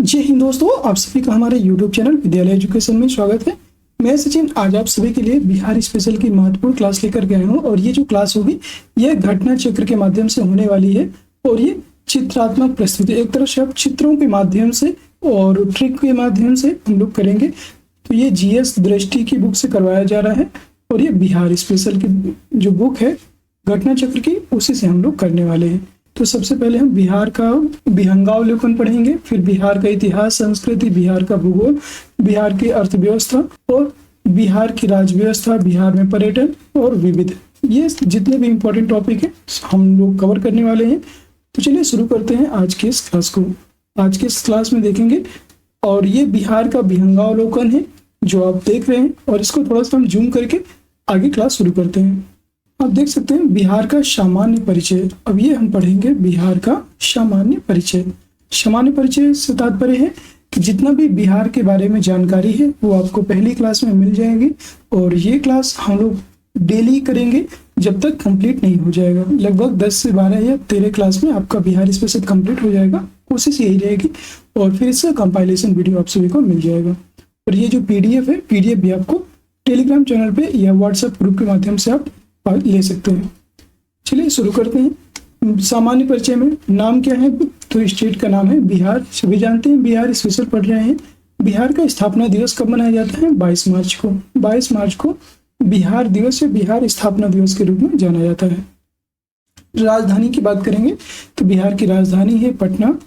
जय हिंद दोस्तों, आप सभी का हमारे YouTube चैनल विद्यालय एजुकेशन में स्वागत है। मैं सचिन आज आप सभी के लिए बिहार स्पेशल की महत्वपूर्ण क्लास लेकर के आया हूँ और ये जो क्लास होगी यह घटना चक्र के माध्यम से होने वाली है और ये चित्रात्मक प्रस्तुति, एक तरह से आप चित्रों के माध्यम से और ट्रिक के माध्यम से हम लोग करेंगे। तो ये GS दृष्टि की बुक से करवाया जा रहा है और ये बिहार स्पेशल की जो बुक है घटना चक्र की, उसी से हम लोग करने वाले हैं। तो सबसे पहले हम बिहार का विहंगावलोकन पढ़ेंगे, फिर बिहार का इतिहास, संस्कृति, बिहार का भूगोल, बिहार की अर्थव्यवस्था और बिहार की राज्य व्यवस्था, बिहार में पर्यटन और विविध, ये जितने भी इम्पोर्टेंट टॉपिक है हम लोग कवर करने वाले हैं। तो चलिए शुरू करते हैं आज की इस क्लास को। आज के इस क्लास में देखेंगे और ये बिहार का विहंगावलोकन है जो आप देख रहे हैं और इसको थोड़ा सा हम जूम करके आगे क्लास शुरू करते हैं। आप देख सकते हैं बिहार का सामान्य परिचय। अब ये हम पढ़ेंगे बिहार का सामान्य परिचय। सामान्य परिचय से तात्पर्य है कि जितना भी बिहार के बारे में जानकारी है वो आपको पहली क्लास में मिल जाएगी और ये क्लास हम लोग डेली करेंगे जब तक कंप्लीट नहीं हो जाएगा। लगभग 10 से 12 या 13 क्लास में आपका बिहार स्पेशल कंप्लीट हो जाएगा, कोशिश यही रहेगी और फिर इसका कंपाइलेशन वीडियो आप सभी को मिल जाएगा। और ये जो PDF है, PDF भी आपको टेलीग्राम चैनल पे या व्हाट्सएप ग्रुप के माध्यम से आप ले सकते हैं। चलिए शुरू करते हैं। सामान्य परिचय में नाम क्या है, तो स्टेट का नाम है बिहार, सभी जानते हैं बिहार स्पेशल पढ़ रहे हैं। बिहार का स्थापना दिवस कब मनाया जाता है? 22 मार्च को। 22 मार्च को बिहार दिवस या बिहार स्थापना दिवस के रूप में जाना जाता है। राजधानी की बात करेंगे तो बिहार की राजधानी है पटना।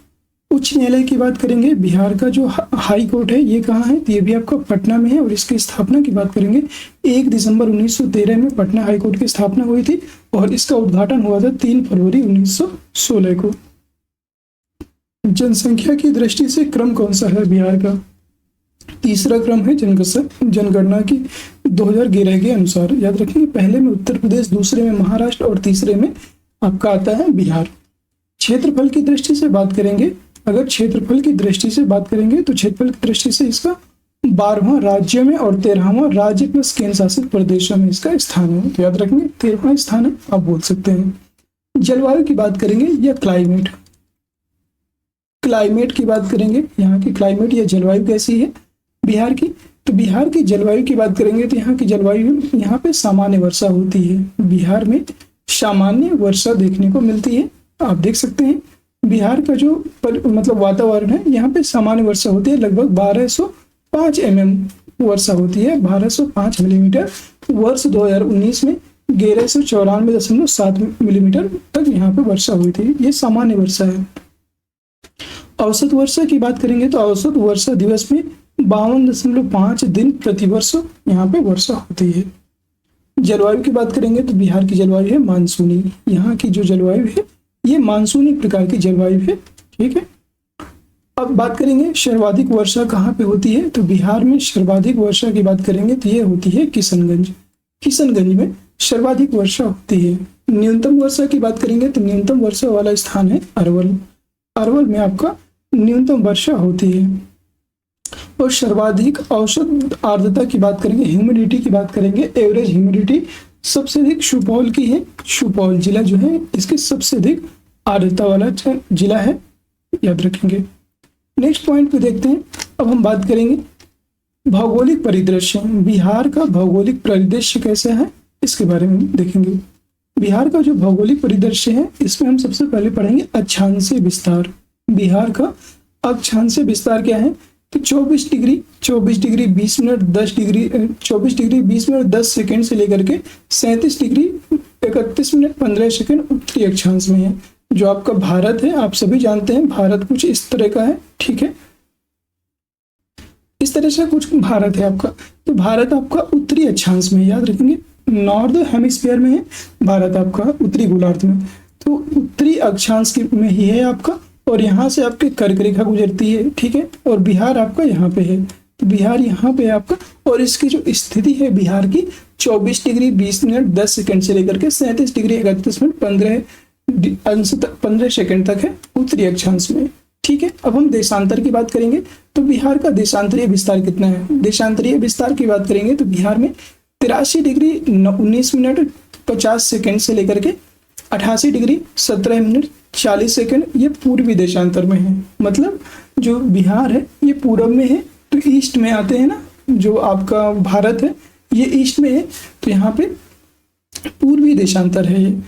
उच्च न्यायालय की बात करेंगे, बिहार का जो हाई कोर्ट है ये कहाँ है? तो ये भी आपका पटना में है। और इसकी स्थापना की बात करेंगे 1 दिसंबर 1913 में पटना हाई कोर्ट की स्थापना हुई थी और इसका उद्घाटन हुआ था 3 फरवरी 1916 को। जनसंख्या की दृष्टि से क्रम कौन सा है बिहार का? तीसरा क्रम है जनगणना की 2011 के अनुसार। याद रखेंगे, पहले में उत्तर प्रदेश, दूसरे में महाराष्ट्र और तीसरे में आपका आता है बिहार। क्षेत्रफल की दृष्टि से बात करेंगे, अगर क्षेत्रफल की दृष्टि से बात करेंगे तो क्षेत्रफल की दृष्टि से इसका 12वां राज्य में और 13वां राज्य प्लस केंद्र शासित प्रदेशों में इसका स्थान है। तो याद रखेंगे 13वां स्थान है, आप बोल सकते हैं। जलवायु की बात करेंगे या क्लाइमेट की बात करेंगे, यहाँ की क्लाइमेट या जलवायु कैसी है बिहार की? तो बिहार की जलवायु की बात करेंगे तो यहाँ की जलवायु, यहाँ पे सामान्य वर्षा होती है। बिहार में सामान्य वर्षा देखने को मिलती है। आप देख सकते हैं बिहार का जो मतलब वातावरण है, यहाँ पे सामान्य वर्षा होती है, लगभग 1205 mm वर्षा होती है, 1205 मिलीमीटर। वर्ष 2019 में 1194.7 मिलीमीटर तक यहाँ पे वर्षा हुई थी। ये सामान्य वर्षा है। औसत वर्षा की बात करेंगे तो औसत वर्षा दिवस में 52.5 दिन प्रतिवर्ष यहाँ पे वर्षा होती है। जलवायु की बात करेंगे तो बिहार की जलवायु है मानसूनी। यहाँ की जो जलवायु है ये मानसूनी प्रकार की जलवायु है, ठीक है। अब बात करेंगे सर्वाधिक वर्षा कहाँ पे होती है? तो बिहार में सर्वाधिक वर्षा की बात करेंगे तो ये होती है किशनगंज में सर्वाधिक वर्षा होती है। न्यूनतम वर्षा की बात करेंगे तो न्यूनतम वर्षा वाला स्थान है अरवल में आपका न्यूनतम वर्षा होती है। और सर्वाधिक औसत आर्द्रता की बात करेंगे, ह्यूमिडिटी की बात करेंगे, एवरेज ह्यूमिडिटी सबसे अधिक सुपौल की है। सुपौल जिला जो है इसके सबसे अधिक आर्द्रता वाला जिला है, याद रखेंगे। नेक्स्ट पॉइंट पे देखते हैं। अब हम बात करेंगे भौगोलिक परिदृश्य। बिहार का भौगोलिक परिदृश्य कैसा है इसके बारे में देखेंगे। बिहार का जो भौगोलिक परिदृश्य है इसमें हम सबसे पहले पढ़ेंगे अक्षांशीय विस्तार। बिहार का अक्षांशीय विस्तार क्या है? तो 24 डिग्री 20 मिनट 10 सेकंड से लेकर के 37 डिग्री 31 मिनट 15 सेकंड उत्तरी अक्षांश में है। जो आपका भारत है, आप सभी जानते हैं भारत कुछ इस तरह का है, ठीक है। इस तरह से कुछ भारत है आपका। तो भारत आपका उत्तरी अक्षांश में, याद रखेंगे नॉर्थ हेमिस्फीयर में है भारत आपका, उत्तरी गोलार्ध में। तो उत्तरी अक्षांश में ही है आपका और यहाँ से आपके कर्क रेखा गुजरती है, ठीक है। और बिहार आपका यहाँ पे है, तो बिहार यहाँ पे है आपका। और इसकी जो स्थिति है बिहार की 24 डिग्री 20 मिनट 10 सेकंड से लेकर के 37 डिग्री 31 मिनट 15 सेकंड तक है उत्तरी अक्षांश में, ठीक है। अब हम देशांतर की बात करेंगे तो बिहार का देशांतरीय विस्तार कितना है? देशांतरीय विस्तार की बात करेंगे तो बिहार में 83 डिग्री 19 मिनट 50 सेकंड से लेकर के 88 डिग्री 17 मिनट 40 सेकंड ये पूर्वी देशांतर में है। मतलब जो बिहार है ये पूरब में है, तो ईस्ट में आते हैं ना, जो आपका भारत है ये ईस्ट में है, तो यहाँ पे पूर्वी देशांतर है ये,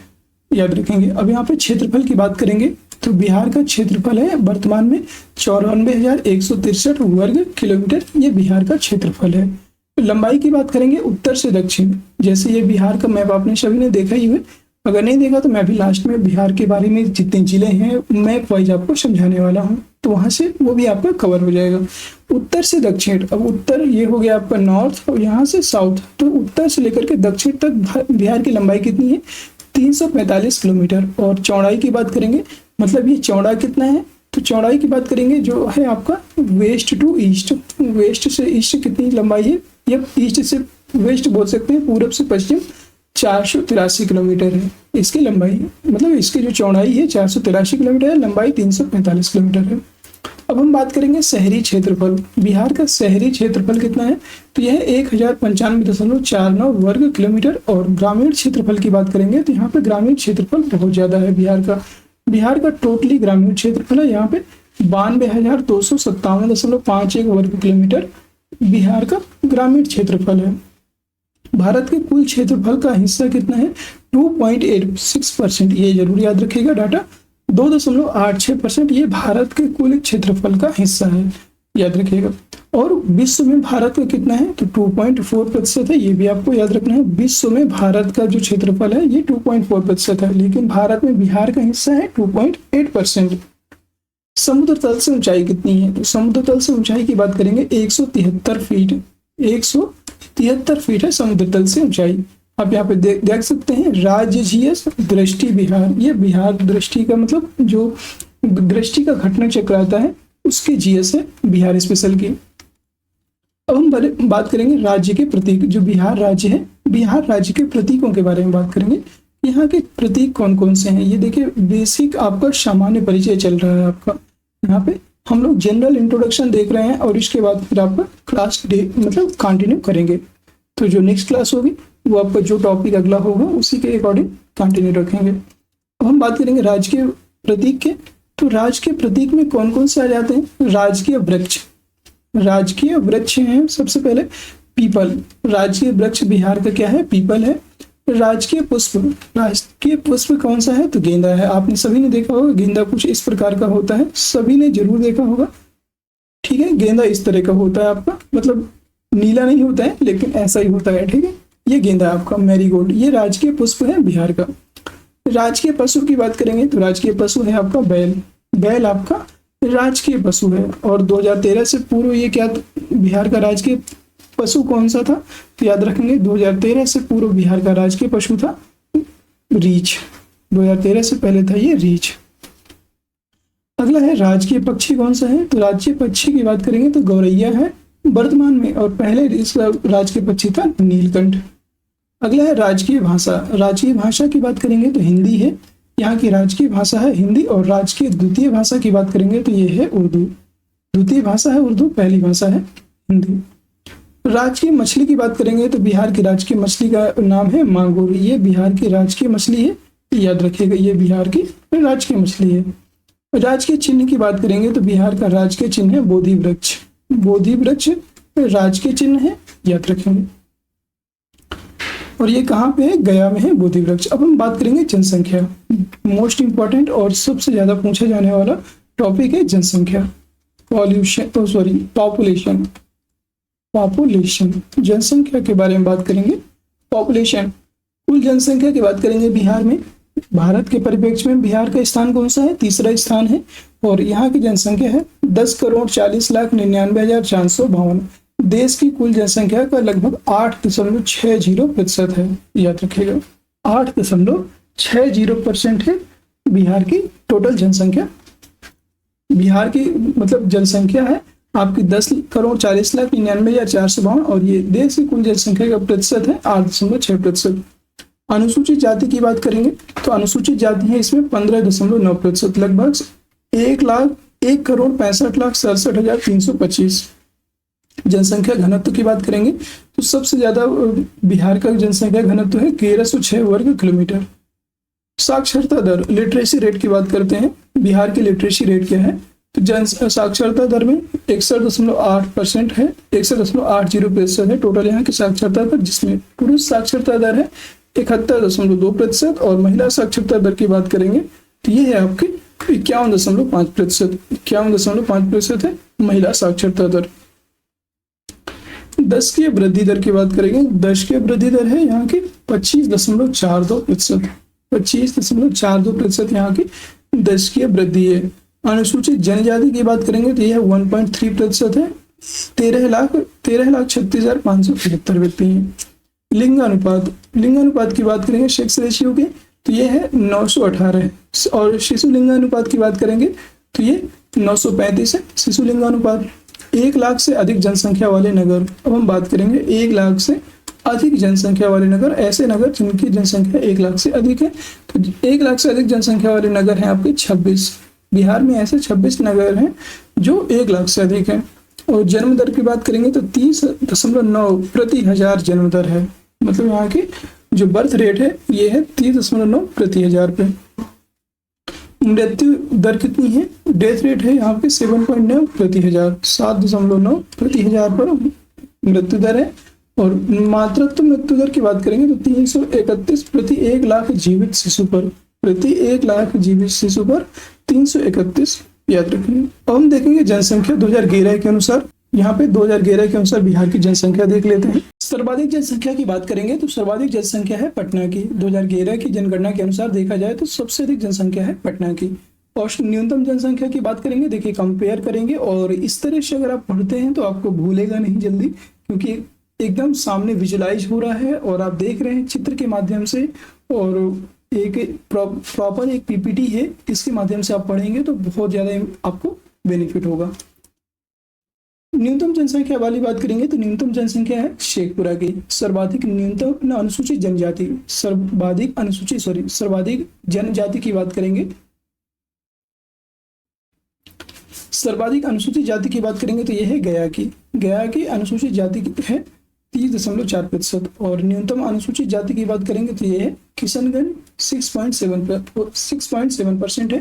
याद रखेंगे। अब यहाँ पे क्षेत्रफल की बात करेंगे तो बिहार का क्षेत्रफल है वर्तमान में 94,163 वर्ग किलोमीटर, ये बिहार का क्षेत्रफल है। लंबाई की बात करेंगे उत्तर से दक्षिण, जैसे ये बिहार का मैप आपने सभी ने देखा ही है, अगर नहीं देखा तो मैं भी लास्ट में बिहार के बारे में जितने जिले हैं मैप वाइज आपको समझाने वाला हूँ, तो वहां से वो भी आपका कवर हो जाएगा। उत्तर से दक्षिण, अब उत्तर ये हो गया आपका नॉर्थ और यहाँ से साउथ, तो उत्तर से लेकर के दक्षिण तक बिहार की लंबाई कितनी है 345 किलोमीटर। और चौड़ाई की बात करेंगे, मतलब ये चौड़ा कितना है, तो चौड़ाई की बात करेंगे जो है आपका वेस्ट टू ईस्ट, वेस्ट से ईस्ट कितनी लंबाई है, ये ईस्ट से वेस्ट बोल सकते हैं, पूरब से पश्चिम 483 किलोमीटर है इसकी लंबाई, मतलब इसकी जो चौड़ाई है 483 किलोमीटर है, लंबाई 345 किलोमीटर है। अब हम बात करेंगे शहरी क्षेत्रफल। बिहार का शहरी क्षेत्रफल कितना है, तो यह 1095.49 वर्ग किलोमीटर। और ग्रामीण क्षेत्रफल की बात करेंगे तो यहाँ पे ग्रामीण क्षेत्रफल बहुत ज्यादा है बिहार का टोटली ग्रामीण क्षेत्रफल है यहाँ पे 92,257.51 वर्ग किलोमीटर बिहार का ग्रामीण क्षेत्रफल है। भारत के कुल क्षेत्रफल का हिस्सा कितना है 2.86%, ये जरूर याद रखिएगा डाटा, 2.86% ये भारत के कुल क्षेत्रफल का हिस्सा है, याद रखिएगा। और विश्व में भारत का कितना है तो 2.4% है, ये भी आपको याद रखना है। विश्व में भारत का जो क्षेत्रफल है ये 2.4% है, लेकिन भारत में बिहार का हिस्सा है 2.8%। समुद्र तल से ऊंचाई कितनी है, तो समुद्र तल से ऊंचाई की बात करेंगे 173 फीट, 173 फीट है समुद्र तल से ऊंचाई। आप यहाँ पे देख सकते हैं राज्य जीएस दृष्टि बिहार, ये बिहार दृष्टि का मतलब जो दृष्टि का घटना चक्र आता है उसके जीएस है बिहार स्पेशल की। अब हम बात करेंगे राज्य के प्रतीक, जो बिहार राज्य है, बिहार राज्य के प्रतीकों के बारे में बात करेंगे। यहाँ के प्रतीक कौन कौन से हैं, ये देखिए बेसिक आपका सामान्य परिचय चल रहा है आपका, यहाँ पे हम लोग जनरल इंट्रोडक्शन देख रहे हैं और इसके बाद फिर आपका क्लास डे मतलब कंटिन्यू करेंगे। तो जो नेक्स्ट क्लास होगी वो आपका जो टॉपिक अगला होगा उसी के अकॉर्डिंग कंटिन्यू रखेंगे। अब हम बात करेंगे राजकीय प्रतीक के, तो राजकीय प्रतीक में कौन कौन से आ जाते हैं। राजकीय वृक्ष, राजकीय वृक्ष हैं सबसे पहले पीपल, राजकीय वृक्ष बिहार का क्या है पीपल है। राजकीय पुष्प, राजकीय पुष्प कौन सा है तो गेंदा है, आपने सभी ने देखा होगा गेंदा कुछ इस प्रकार का होता है, सभी ने जरूर देखा होगा, ठीक है। गेंदा इस तरह का होता है आपका, मतलब नीला नहीं होता है लेकिन ऐसा ही होता है, ठीक है। ये गेंदा है आपका मैरीगोल्ड, ये राजकीय पुष्प है बिहार का। राजकीय पशु की बात करेंगे तो राजकीय पशु है आपका बैल, बैल आपका राजकीय पशु है। और 2013 से पूर्व ये क्या बिहार का राजकीय पशु कौन सा था तो याद रखेंगे 2013 से पूर्व बिहार का राजकीय पशु था रीछ, 2013 से पहले था ये रीछ। अगला है राजकीय पक्षी कौन सा है, तो राजकीय पक्षी की बात करेंगे तो गौरैया है वर्तमान में, और पहले इसका राजकीय पक्षी था नीलकंठ। अगला है राजकीय भाषा, राजकीय भाषा की बात करेंगे तो हिंदी है, यहाँ की राजकीय भाषा है हिंदी। और राजकीय द्वितीय भाषा की बात करेंगे तो ये है उर्दू, द्वितीय भाषा है उर्दू, पहली भाषा है हिंदी। राजकीय मछली की बात करेंगे तो बिहार की राजकीय मछली का नाम है मांगुर, ये बिहार की राजकीय मछली है, याद रखिएगा ये बिहार की राजकीय मछली है। राजकीय चिन्ह की बात करेंगे तो बिहार का राजकीय चिन्ह है बोधि वृक्ष, बोधि वृक्ष राजकीय चिन्ह है, याद रखेंगे। और ये कहाँ पे है, गया में है बोधि वृक्ष। अब हम बात करेंगे जनसंख्या, मोस्ट इंपॉर्टेंट और सबसे ज्यादा पूछा जाने वाला टॉपिक है जनसंख्या, पॉपुलेशन, पॉपुलेशन जनसंख्या के बारे में बात करेंगे। पॉपुलेशन कुल जनसंख्या की बात करेंगे बिहार में, भारत के परिप्रेक्ष्य में बिहार का स्थान कौन सा है, तीसरा स्थान है। और यहाँ की जनसंख्या है 10,40,99,452। देश की कुल जनसंख्या का लगभग 8.60% है, याद रखिएगा 8.60% है बिहार की टोटल जनसंख्या। बिहार की मतलब जनसंख्या है आपकी 10,40,99,452 और ये देश की कुल जनसंख्या का प्रतिशत है 8.6%। अनुसूचित जाति की बात करेंगे तो अनुसूचित जाति है इसमें 15.9%, लगभग 1,65,67,325। जनसंख्या घनत्व की बात करेंगे तो सबसे ज्यादा बिहार का जनसंख्या घनत्व है 1306 वर्ग किलोमीटर, साक्षरता दर, लिटरेसी रेट की बात करते हैं। बिहार की लिटरेसी रेट क्या है? तो जन साक्षरता दर में 61.8% है, 61.80% है टोटल यहाँ की साक्षरता दर, जिसमें पुरुष साक्षरता दर है 71.2% और महिला साक्षरता दर की बात करेंगे तो ये है आपकी 51.5%। 51.5% है महिला साक्षरता दर। दशकीय वृद्धि दर की बात करेंगे। दशकीय वृद्धि दर है यहाँ की 25.42%। 25.42% यहाँ की दशकीय वृद्धि है। अनुसूचित जनजाति की बात करेंगे तो यह 1.3% है। 13,36,575 व्यक्ति हैं। लिंगानुपात, लिंगानुपात की बात करेंगे सेक्स रेशियो की तो ये है 918 है और शिशु लिंगानुपात की बात करेंगे तो ये 935 है शिशु लिंगानुपात। 1 लाख से अधिक जनसंख्या वाले नगर, अब हम बात करेंगे 1 लाख से अधिक जनसंख्या वाले नगर, ऐसे नगर जिनकी जनसंख्या 1 लाख से अधिक है। तो 1 लाख से अधिक जनसंख्या वाले नगर हैं आपके 26। बिहार में ऐसे 26 नगर हैं जो 1 लाख से अधिक हैं। और जन्म दर की बात करेंगे तो 30.9 प्रति हजार जन्म दर है। मतलब यहाँ की जो बर्थ रेट है ये है 30.9 प्रति हजार पे। मृत्यु दर कितनी है? डेथ रेट है यहाँ पे 7.9 प्रति हजार, 7.9 प्रति हजार पर मृत्यु दर है। और मातृत्व मृत्यु दर की बात करेंगे तो 331 प्रति 1 लाख जीवित शिशु पर, प्रति 1 लाख जीवित शिशु पर 331 याद रखेंगे। अब हम देखेंगे जनसंख्या 2011 के अनुसार। यहाँ पे 2011 के अनुसार बिहार की जनसंख्या देख लेते हैं। सर्वाधिक जनसंख्या की बात करेंगे तो सर्वाधिक जनसंख्या है पटना की। 2011 की जनगणना के अनुसार देखा जाए तो सबसे अधिक जनसंख्या है पटना की। और न्यूनतम जनसंख्या की बात करेंगे, देखिए कंपेयर करेंगे और इस तरह से अगर आप पढ़ते हैं तो आपको भूलेगा नहीं जल्दी, क्योंकि एकदम सामने विजुलाइज हो रहा है और आप देख रहे हैं चित्र के माध्यम से, और एक प्रॉपर एक पीपीटी है, इसके माध्यम से आप पढ़ेंगे तो बहुत ज्यादा आपको बेनिफिट होगा। न्यूनतम जनसंख्या वाली बात करेंगे तो न्यूनतम जनसंख्या है शेखपुरा की। सर्वाधिक न्यूनतम अनुसूचित जनजाति, सर्वाधिक जनजाति की बात करेंगे, सर्वाधिक अनुसूचित जाति की बात करेंगे तो यह है गया की। गया की अनुसूचित जाति है 30.4% और न्यूनतम अनुसूचित जाति की बात करेंगे तो यह है किशनगंज 6.7% है।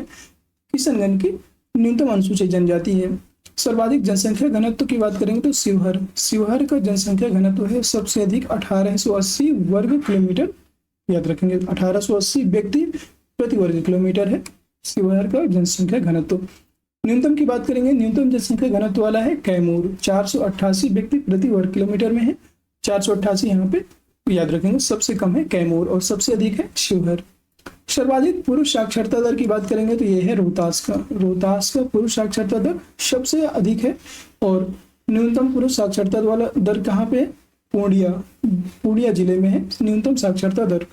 किशनगंज की न्यूनतम अनुसूचित जनजाति है। सर्वाधिक जनसंख्या घनत्व की बात करेंगे तो शिवहर, शिवहर का जनसंख्या घनत्व है सबसे अधिक 1880 वर्ग किलोमीटर, याद रखेंगे 1880 व्यक्ति प्रति वर्ग किलोमीटर है शिवहर का जनसंख्या घनत्व। न्यूनतम की बात करेंगे, न्यूनतम जनसंख्या घनत्व वाला है कैमूर, 488 व्यक्ति प्रति वर्ग किलोमीटर में है। 488 यहाँ पे याद रखेंगे। सबसे कम है कैमूर और सबसे अधिक है शिवहर। सर्वाधिक पुरुष साक्षरता दर की बात करेंगे तो यह है रोहतास का। रोहतास का पुरुष साक्षरता दर सबसे अधिक है। और न्यूनतम पुरुष साक्षरता वाला दर कहाँ पे है? पूर्णिया जिले में है न्यूनतम साक्षरता दर।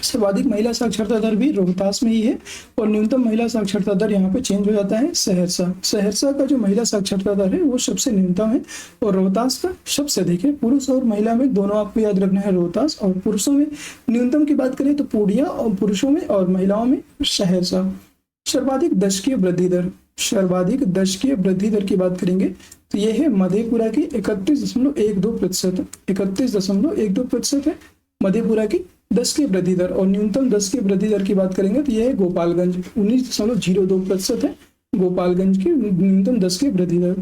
सर्वाधिक महिला साक्षरता दर भी रोहतास में ही है और न्यूनतम महिला साक्षरता दर यहाँ पे चेंज हो जाता है सहरसा। सहरसा का जो महिला साक्षरता दर है वो सबसे न्यूनतम है और रोहतास का सबसे अधिक है। पुरुष और महिला में दोनों आपको याद रखना है रोहतास। और पुरुषों में न्यूनतम की बात करें तो पूर्णिया, और पुरुषों में और महिलाओं में सहरसा। सर्वाधिक दशकीय वृद्धि दर, सर्वाधिक दशकीय वृद्धि दर की बात करेंगे तो यह है मधेपुरा की 31.12%। 31.12% है मधेपुरा की 10 की वृद्धि दर। और न्यूनतम 10 की वृद्धि दर की बात करेंगे तो यह है गोपालगंज, 19.02% है गोपालगंज की न्यूनतम 10 की वृद्धि दर।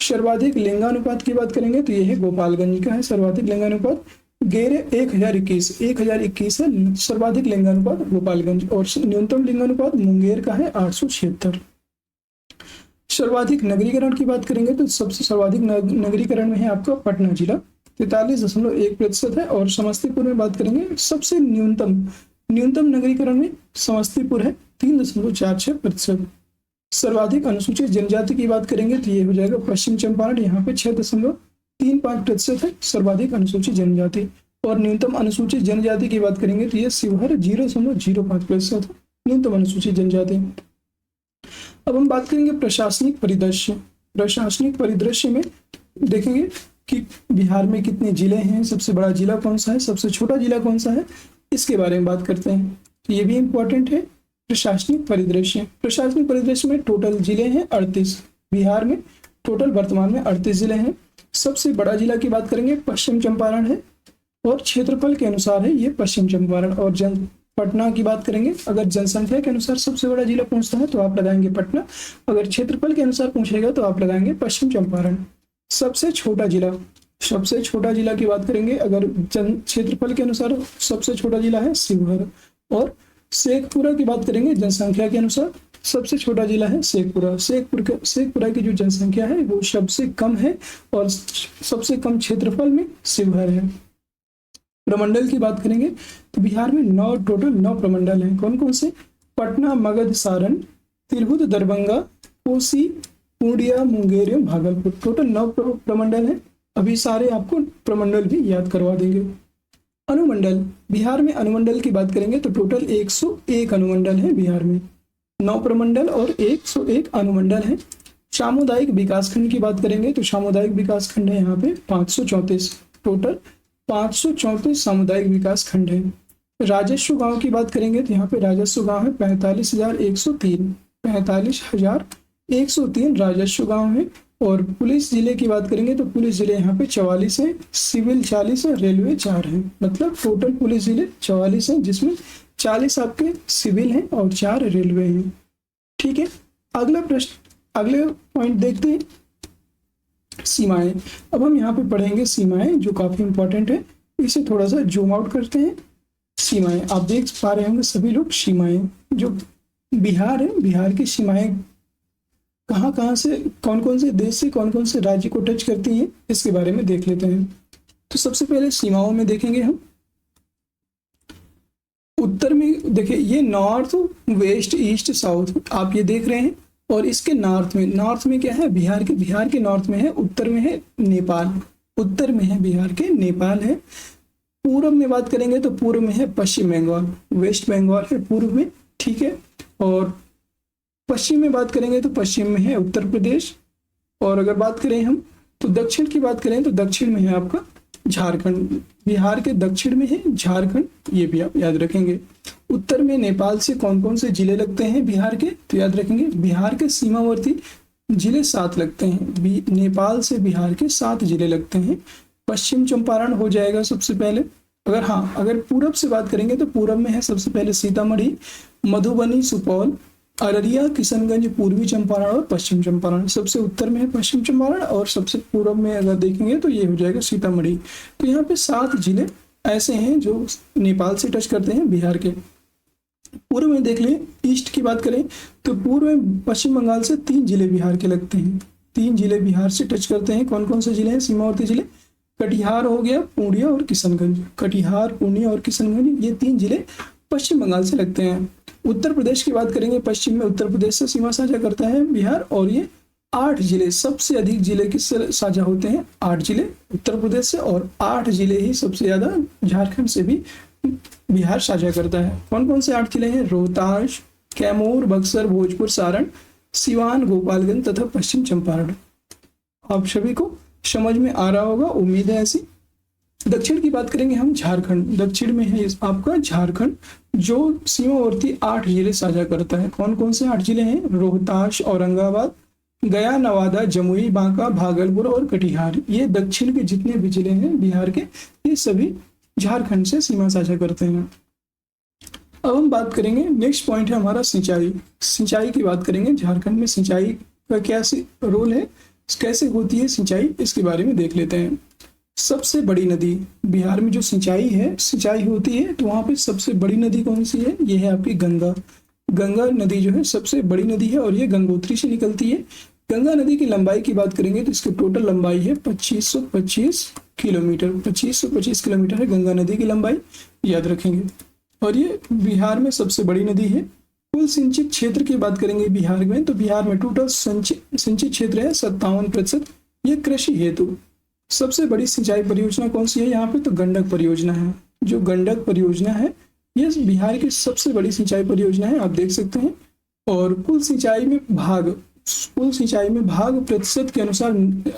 सर्वाधिक लिंगानुपात की बात करेंगे तो यह है गोपालगंज का है सर्वाधिक लिंगानुपात, 1021 है सर्वाधिक लिंगानुपात गोपालगंज। और न्यूनतम लिंगानुपात मुंगेर का है 876। सर्वाधिक नगरीकरण की बात करेंगे तो सबसे सर्वाधिक नगरीकरण में है आपका पटना जिला, 43.1% है। और समस्तीपुर में बात करेंगे सबसे न्यूनतम नगरीकरण में समस्तीपुर है 3.46%। सर्वाधिक अनुसूचित जनजाति की बात करेंगे तो ये हो जाएगा पश्चिम चंपारण, यहाँ पे 6.35% है सर्वाधिक अनुसूचित जनजाति। और न्यूनतम अनुसूचित जनजाति की बात करेंगे तो ये शिवहर 0.05% है न्यूनतम अनुसूचित जनजाति। अब हम बात करेंगे प्रशासनिक परिदृश्य। प्रशासनिक परिदृश्य में देखेंगे कि बिहार में कितने जिले हैं, सबसे बड़ा जिला कौन सा है, सबसे छोटा जिला कौन सा है, इसके बारे में बात करते हैं। तो ये भी इंपॉर्टेंट है प्रशासनिक परिदृश्य। प्रशासनिक परिदृश्य में टोटल जिले हैं 38। बिहार में टोटल वर्तमान में 38 जिले हैं। सबसे बड़ा जिला की बात करेंगे पश्चिम चंपारण है और क्षेत्रफल के अनुसार है ये पश्चिम चंपारण। और पटना की बात करेंगे, अगर जनसंख्या के अनुसार सबसे बड़ा जिला पूछता है तो आप लगाएंगे पटना, अगर क्षेत्रफल के अनुसार पूछेगा तो आप लगाएंगे पश्चिम चंपारण। सबसे छोटा जिला, सबसे छोटा जिला की बात करेंगे, अगर जन क्षेत्रफल के अनुसार सबसे छोटा जिला है शिवहर। और शेखपुरा की बात करेंगे जनसंख्या के अनुसार सबसे छोटा जिला है शेखपुरा। शेखपुरा की जो जनसंख्या है वो सबसे कम है और सबसे कम क्षेत्रफल में शिवहर है। प्रमंडल की बात करेंगे तो बिहार में टोटल 9 प्रमंडल हैं। कौन कौन से? पटना, मगध, सारण, तिरहुत, दरभंगा, कोसी, पूर्णिया, मुंगेर एवं भागलपुर। टोटल 9 प्रमंडल हैं। अभी सारे आपको प्रमंडल भी याद करवा देंगे। अनुमंडल, बिहार में अनुमंडल की बात करेंगे तो टोटल 101 अनुमंडल है बिहार में। 9 प्रमंडल और 101 अनुमंडल है। सामुदायिक विकासखंड की बात करेंगे तो सामुदायिक विकासखंड है यहाँ पे 534, टोटल 534 सामुदायिक विकास खंड है। राजस्व गांव की बात करेंगे तो यहाँ पे राजस्व गांव है 45,103, 45,103 राजस्व गांव है। और पुलिस जिले की बात करेंगे तो पुलिस जिले यहाँ पे 44 है, सिविल 40 है, रेलवे 4 है। मतलब टोटल पुलिस जिले 44 है, जिसमें 40 आपके सिविल हैं और 4 रेलवे हैं। ठीक है, अगला प्रश्न, अगले पॉइंट देखते हैं, सीमाएं। अब हम यहाँ पे पढ़ेंगे सीमाएं, जो काफी इंपॉर्टेंट है। इसे थोड़ा सा जूम आउट करते हैं। सीमाएं आप देख पा रहे होंगे सभी लोग। सीमाएं जो बिहार है, बिहार की सीमाएं कहाँ कहाँ से, कौन कौन से देश से कौन कौन से राज्य को टच करती हैं, इसके बारे में देख लेते हैं। तो सबसे पहले सीमाओं में देखेंगे हम। उत्तर में देखिए, ये नॉर्थ, वेस्ट, ईस्ट, साउथ आप ये देख रहे हैं। और इसके नॉर्थ में क्या है? बिहार के नॉर्थ में है, उत्तर में है नेपाल, उत्तर में है बिहार के नेपाल है। पूर्व में बात करेंगे तो पूर्व में है पश्चिम बंगाल, वेस्ट बंगाल है पूर्व में। ठीक है, और पश्चिम में बात करेंगे तो पश्चिम में है उत्तर प्रदेश। और अगर बात करें हम तो दक्षिण की बात करें तो दक्षिण में है आपका झारखंड, बिहार के दक्षिण में है झारखंड, ये भी आप याद रखेंगे। उत्तर में नेपाल से कौन कौन से जिले लगते हैं बिहार के, तो याद रखेंगे बिहार के सीमावर्ती जिले 7 लगते हैं। नेपाल से बिहार के 7 जिले लगते हैं। पश्चिम चंपारण हो जाएगा सबसे पहले। अगर पूरब से बात करेंगे तो पूरब में है सबसे पहले सीतामढ़ी, मधुबनी, सुपौल, अररिया, किशनगंज, पूर्वी चंपारण और पश्चिम चंपारण। सबसे उत्तर में है पश्चिम चंपारण और सबसे पूर्व में अगर देखेंगे तो ये हो जाएगा सीतामढ़ी। तो यहाँ पे 7 जिले ऐसे हैं जो नेपाल से टच करते हैं बिहार के। पूर्व में देख लें, ईस्ट की बात करें तो पूर्व में पश्चिम बंगाल से 3 जिले बिहार के लगते हैं। 3 जिले बिहार से टच करते हैं। कौन कौन से जिले हैं सीमावर्ती जिले? कटिहार हो गया, पूर्णिया और किशनगंज। कटिहार, पूर्णिया और किशनगंज, ये 3 जिले पश्चिम बंगाल से लगते हैं। उत्तर प्रदेश की बात करेंगे, पश्चिम में उत्तर प्रदेश से सीमा साझा करता है बिहार, और ये 8 जिले, सबसे अधिक जिले किससे साझा होते हैं? 8 जिले उत्तर प्रदेश से, और 8 जिले ही सबसे ज्यादा झारखंड से भी बिहार साझा करता है। कौन कौन से 8 जिले हैं? रोहतास, कैमूर, बक्सर, भोजपुर, सारण, सिवान, गोपालगंज तथा पश्चिम चंपारण। आप सभी को समझ में आ रहा होगा, उम्मीद है ऐसी। दक्षिण की बात करेंगे हम, झारखंड। दक्षिण में है आपका झारखंड, जो सीमावर्ती 8 जिले साझा करता है। कौन कौन से 8 जिले हैं? रोहतास, औरंगाबाद, गया, नवादा, जमुई, बांका, भागलपुर और कटिहार। ये दक्षिण के जितने भी जिले हैं बिहार के, ये सभी झारखंड से सीमा साझा करते हैं। अब हम बात करेंगे, नेक्स्ट पॉइंट है हमारा सिंचाई। सिंचाई की बात करेंगे। झारखंड में सिंचाई का क्या रोल है, कैसे होती है सिंचाई, इसके बारे में देख लेते हैं। सबसे बड़ी नदी बिहार में जो सिंचाई होती है, तो वहां पे सबसे बड़ी नदी कौन सी है? ये है आपकी गंगा। गंगा नदी जो है सबसे बड़ी नदी है और ये गंगोत्री से निकलती है। गंगा नदी की लंबाई की बात करेंगे तो इसकी टोटल लंबाई है 2525 किलोमीटर। 2525 किलोमीटर है गंगा नदी की लंबाई, याद रखेंगे। और ये बिहार में सबसे बड़ी नदी है। कुल सिंचित क्षेत्र की बात करेंगे बिहार में, तो बिहार में टोटल सिंचित क्षेत्र है 57%। ये कृषि हेतु सबसे बड़ी सिंचाई परियोजना कौन सी है यहाँ पे? तो गंडक परियोजना है। जो गंडक परियोजना है ये बिहार की सबसे बड़ी सिंचाई परियोजना है, आप देख सकते हैं। और कुल सिंचाई में भाग प्रतिशत के अनुसार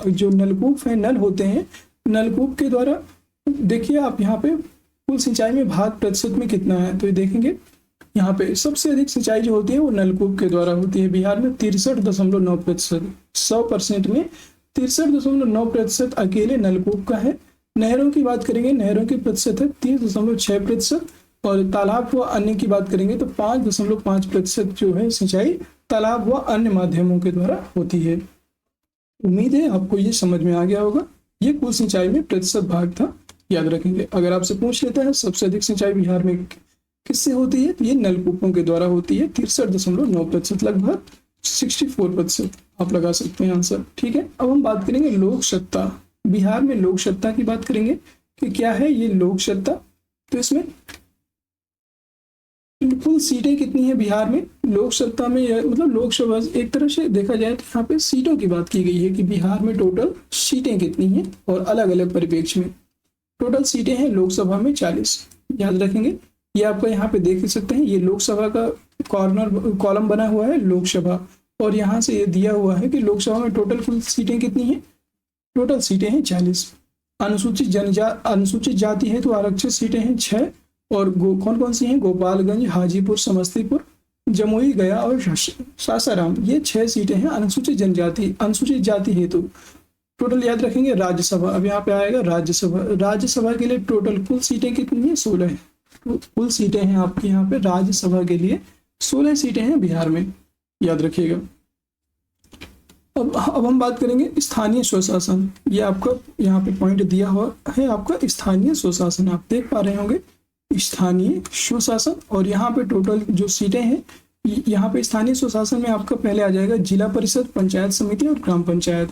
जो नलकूप है, नल होते हैं, नलकूप के द्वारा देखिए आप यहाँ पे कुल सिंचाई में भाग प्रतिशत में कितना है, तो ये देखेंगे यहाँ पे सबसे अधिक सिंचाई जो होती है वो नलकूप के द्वारा होती है बिहार में 63.9%। 100% में 63.9% अकेले नलकूप का है। नहरों की बात करेंगे, नहरों की प्रतिशत है 30.6%। और तालाब व अन्य की बात करेंगे तो 5.5% जो है सिंचाई तालाब व अन्य माध्यमों के द्वारा होती है। उम्मीद है आपको ये समझ में आ गया होगा। ये कुल सिंचाई में प्रतिशत भाग था, याद रखेंगे। अगर आपसे पूछ लेता है सबसे अधिक सिंचाई बिहार में किससे होती है, तो ये नलकूपों के द्वारा होती है, 63.9%, लगभग 64% आप लगा सकते हैं आंसर। ठीक है, अब हम बात करेंगे लोक सत्ता। बिहार में लोक सत्ता की बात करेंगे कि क्या है ये लोक सत्ता। तो इसमें कुल सीटें कितनी है बिहार में लोक सत्ता में, मतलब लोकसभा एक तरह से देखा जाए तो यहाँ पे सीटों की बात की गई है कि बिहार में टोटल सीटें कितनी हैं, और अलग अलग परिप्रेक्ष्य में टोटल सीटें हैं लोकसभा में 40। याद रखेंगे, ये आपको यहाँ पे देख सकते हैं, ये लोकसभा का कॉलम बना हुआ है लोकसभा, और यहाँ से ये दिया हुआ है कि लोकसभा में टोटल कुल सीटें कितनी हैं, टोटल सीटें हैं 40। अनुसूचित जाति है तो आरक्षित सीटें हैं 6, और कौन कौन सी हैं, गोपालगंज, हाजीपुर, समस्तीपुर, जमुई, गया और सासाराम, ये 6 सीटें हैं अनुसूचित जाति हेतु। टोटल याद रखेंगे राज्यसभा, अब यहाँ पे आएगा राज्यसभा के लिए टोटल कुल सीटें कितनी है, 16 है। कुल सीटें हैं आपकी यहाँ पे राज्यसभा के लिए 16 सीटें हैं बिहार में, याद रखिएगा। अब हम बात करेंगे स्थानीय स्वशासन। ये आपका यहाँ पे पॉइंट दिया हुआ है, आपका स्थानीय स्वशासन, आप देख पा रहे होंगे स्थानीय स्वशासन। और यहाँ पे टोटल जो सीटें हैं, यहाँ पे स्थानीय स्वशासन में आपका पहले आ जाएगा जिला परिषद, पंचायत समिति और ग्राम पंचायत।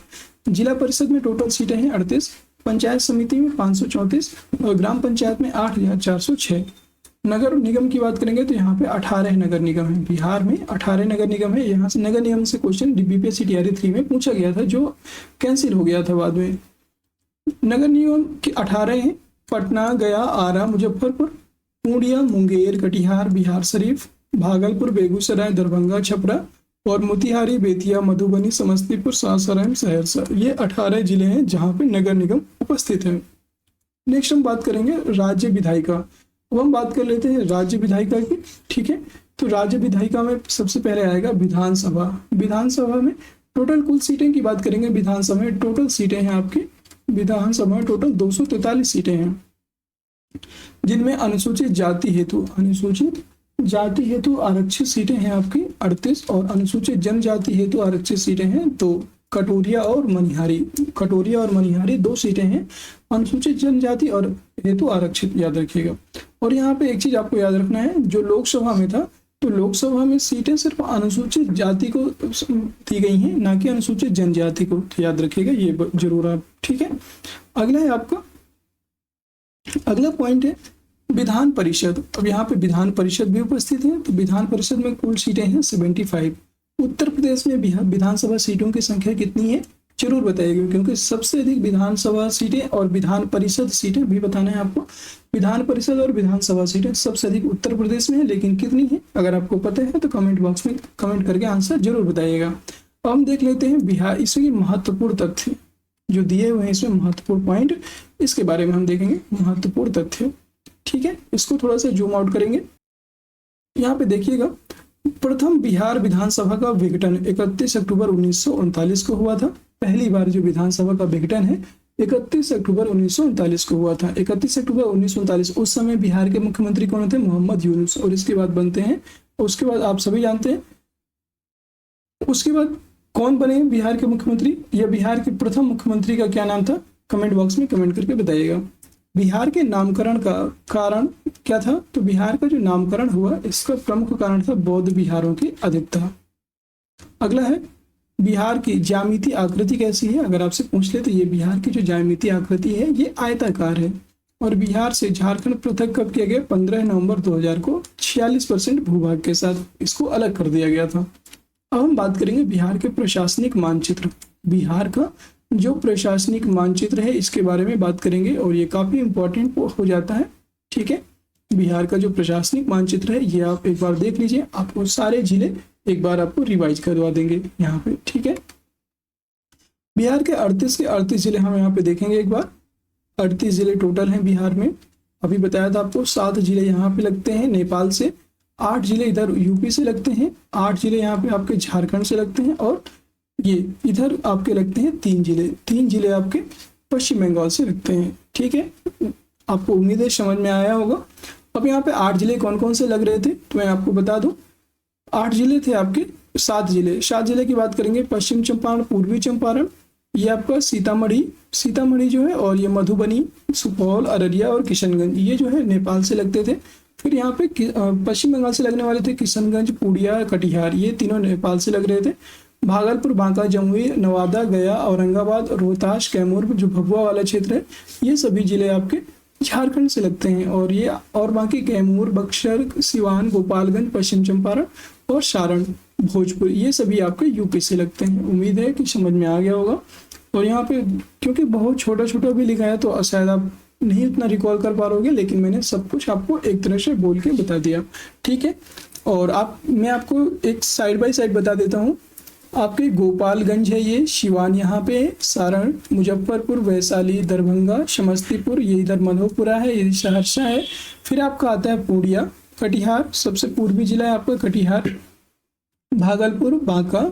जिला परिषद में टोटल सीटें हैं 38, पंचायत समिति में 534 और ग्राम पंचायत में 8406। नगर निगम की बात करेंगे तो यहाँ पे 18 नगर निगम है, बिहार में 18 नगर निगम है। यहाँ से नगर निगम से क्वेश्चन बीपीएससी टीआरई 3 में पूछा गया था, जो कैंसिल हो गया था बाद में। नगर निगम के 18 हैं, पटना, गया, आरा, मुजफ्फरपुर, पूर्णिया, मुंगेर, कटिहार, बिहार शरीफ, भागलपुर, बेगूसराय, दरभंगा, छपरा और मोतिहारी, बेतिया, मधुबनी, समस्तीपुर, सासाराम, सहरसा, ये 18 जिले हैं जहाँ पे नगर निगम उपस्थित है। नेक्स्ट हम बात करेंगे राज्य विधायिका। अब हम बात कर लेते हैं राज्य विधायिका की। ठीक है, तो राज्य विधायिका में सबसे पहले आएगा विधानसभा। विधानसभा में टोटल कुल सीटें की बात करेंगे, विधानसभा में टोटल सीटें हैं आपकी, विधानसभा में टोटल 243 सीटें हैं, जिनमें अनुसूचित जाति हेतु आरक्षित सीटें हैं आपकी 38 और अनुसूचित जनजाति हेतु आरक्षित सीटें हैं 2। कटोरिया और मनिहारी 2 सीटें हैं अनुसूचित जनजाति और हेतु आरक्षित, याद रखिएगा। और यहाँ पे एक चीज आपको याद रखना है, जो लोकसभा में था, तो लोकसभा में सीटें सिर्फ अनुसूचित जाति को दी गई हैं, ना कि अनुसूचित जनजाति को, याद रखिएगा ये जरूर आप। ठीक है, अगला है आपका, अगला पॉइंट है विधान परिषद। अब यहाँ पे विधान परिषद भी उपस्थित है, तो विधान परिषद में कुल सीटें हैं 75। उत्तर प्रदेश में विधानसभा सीटों की संख्या कितनी है जरूर बताइएगा, क्योंकि सबसे अधिक विधानसभा सीटें और विधान परिषद सीटें भी बताना है आपको। विधान परिषद और विधानसभा सीटें सबसे अधिक उत्तर प्रदेश में है, लेकिन कितनी है अगर आपको पता है तो कमेंट बॉक्स में कमेंट करके आंसर जरूर बताइएगा। अब हम देख लेते हैं बिहार, इसके महत्वपूर्ण तथ्य जो दिए हुए हैं, इसमें महत्वपूर्ण पॉइंट, इसके बारे में हम देखेंगे महत्वपूर्ण तथ्य। ठीक है, इसको थोड़ा सा जूम आउट करेंगे। यहाँ पे देखिएगा, प्रथम बिहार विधानसभा का विघटन 31 अक्टूबर 1939 को हुआ था। पहली बार जो विधानसभा का विघटन है 31 अक्टूबर 1939 को हुआ था। 31 अक्टूबर 1939, उस समय बिहार के मुख्यमंत्री कौन थे, मोहम्मद यूनुस। और इसके बाद बनते हैं, उसके बाद आप सभी जानते हैं, उसके बाद कौन बने बिहार के मुख्यमंत्री, या बिहार के प्रथम मुख्यमंत्री का क्या नाम था, कमेंट बॉक्स में कमेंट करके बताइएगा। बिहार के नामकरण का कारण क्या था, तो बिहार का जो नामकरण हुआ इसका प्रमुख कारण था बौद्ध बिहारों की अधिकता। अगला है बिहार की ज्यामितीय आकृति कैसी है, अगर आपसे पूछ ले तो ये बिहार की जो ज्यामितीय आकृति है ये आयताकार है। और बिहार से झारखंड पृथक कब किया गया, 15 नवंबर 2000 को 46% भूभाग के साथ इसको अलग कर दिया गया था। अब हम बात करेंगे बिहार के प्रशासनिक मानचित्र। बिहार का जो प्रशासनिक मानचित्र है इसके बारे में बात करेंगे, और ये काफी इंपॉर्टेंट हो जाता है। ठीक है, बिहार का जो प्रशासनिक मानचित्र है ये आप एक बार देख लीजिए, आपको सारे जिले एक बार आपको रिवाइज करवा देंगे यहाँ पे। ठीक है, बिहार के 38 जिले हम यहाँ पे देखेंगे एक बार। 38 जिले टोटल हैं बिहार में। अभी बताया था आपको 7 जिले यहाँ पे लगते हैं नेपाल से, 8 जिले इधर यूपी से लगते हैं, 8 जिले यहाँ पे आपके झारखंड से लगते हैं, और ये इधर आपके लगते हैं 3 जिले आपके पश्चिम बंगाल से लगते हैं। ठीक है, आपको उम्मीद है समझ में आया होगा। अब यहाँ पे 8 जिले कौन कौन से लग रहे थे तो मैं आपको बता दूं। 8 जिले थे आपके, 7 जिले। 7 जिले की बात करेंगे, पश्चिम चंपारण, पूर्वी चंपारण, ये आपका सीतामढ़ी जो है, और ये मधुबनी, सुपौल, अररिया और किशनगंज, ये जो है नेपाल से लगते थे। फिर यहाँ पे पश्चिम बंगाल से लगने वाले थे किशनगंज, पूर्णिया, कटिहार, ये तीनों नेपाल से लग रहे थे। भागलपुर, बांका, जमुई, नवादा, गया, औरंगाबाद, रोहतास, कैमूर, जो भभुआ वाला क्षेत्र है, ये सभी जिले आपके झारखंड से लगते हैं। और बाकी कैमूर, बक्सर, सिवान, गोपालगंज, पश्चिम चंपारण और सारण, भोजपुर, ये सभी आपके यूपी से लगते हैं। उम्मीद है कि समझ में आ गया होगा। और यहाँ पे क्योंकि बहुत छोटा छोटा भी लिखा है तो शायद आप नहीं उतना रिकॉल कर पा रहोगे, लेकिन मैंने सब कुछ आपको एक तरह से बोल के बता दिया, ठीक है। और मैं आपको एक साइड बाय साइड बता देता हूँ। आपके गोपालगंज है, ये सिवान यहाँ पे है, सारण, मुजफ्फरपुर, वैशाली, दरभंगा, समस्तीपुर, ये इधर मधेपुरा है, ये सहरसा है। फिर आपका आता है पूर्णिया, कटिहार, सबसे पूर्वी जिला है आपका कटिहार, भागलपुर, बांका,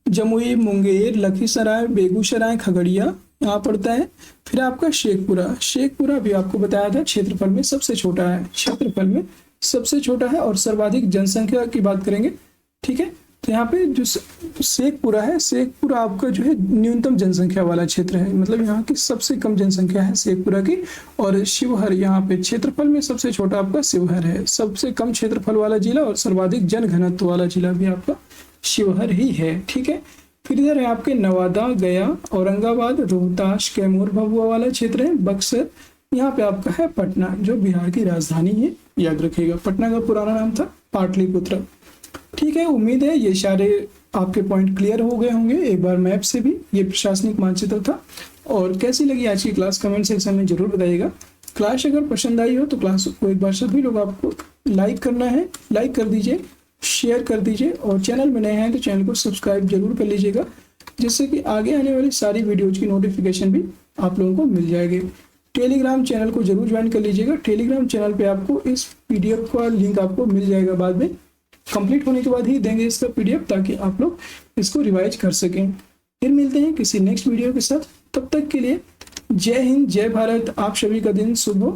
जमुई, मुंगेर, लखीसराय, बेगूसराय, खगड़िया यहाँ पड़ता है। फिर आपका शेखपुरा भी आपको बताया था क्षेत्रफल में सबसे छोटा है, क्षेत्रफल में सबसे छोटा है और सर्वाधिक जनसंख्या की बात करेंगे, ठीक है। तो यहाँ पे जो शेखपुरा है, शेखपुरा आपका जो है न्यूनतम जनसंख्या वाला क्षेत्र है, मतलब यहाँ की सबसे कम जनसंख्या है शेखपुरा की। और शिवहर यहाँ पे क्षेत्रफल में सबसे छोटा आपका शिवहर है, सबसे कम क्षेत्रफल वाला जिला और सर्वाधिक जनघनत्व वाला जिला भी आपका शिवहर ही है, ठीक है। फिर इधर है आपके नवादा, गया, औरंगाबाद, रोहतास, कैमूर, भभुआ वाला क्षेत्र है, बक्सर, यहाँ पे आपका है पटना, जो बिहार की राजधानी है, याद रखिएगा। पटना का पुराना नाम था पाटलिपुत्र, ठीक है। उम्मीद है ये सारे आपके पॉइंट क्लियर हो गए होंगे एक बार मैप से भी। ये प्रशासनिक मानचित्र था। और कैसी लगी आज की क्लास कमेंट सेक्शन में जरूर बताइएगा। क्लास अगर पसंद आई हो तो क्लास को एक बार सभी लोग आपको लाइक करना है, लाइक कर दीजिए, शेयर कर दीजिए, और चैनल में नए हैं तो चैनल को सब्सक्राइब जरूर कर लीजिएगा, जिससे कि आगे आने वाली सारी वीडियोज की नोटिफिकेशन भी आप लोगों को मिल जाएगी। टेलीग्राम चैनल को जरूर ज्वाइन कर लीजिएगा। टेलीग्राम चैनल पे आपको इस पीडीएफ का लिंक आपको मिल जाएगा, बाद में कंप्लीट होने के बाद ही देंगे इसका पीडीएफ, ताकि आप लोग इसको रिवाइज कर सकें। फिर मिलते हैं किसी नेक्स्ट वीडियो के साथ, तब तक के लिए जय हिंद, जय भारत। आप सभी का दिन शुभ हो।